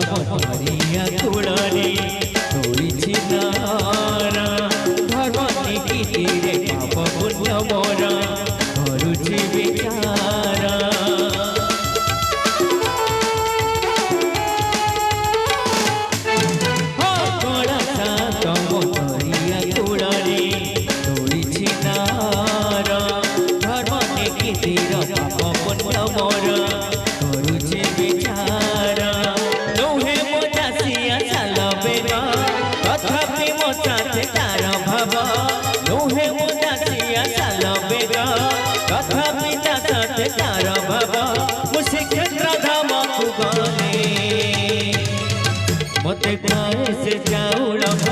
तम धरिया कूड़े तोड़ी नारा धर्म नीति पाप पुण्य मोरा करुछि विचारा मत से चाउड़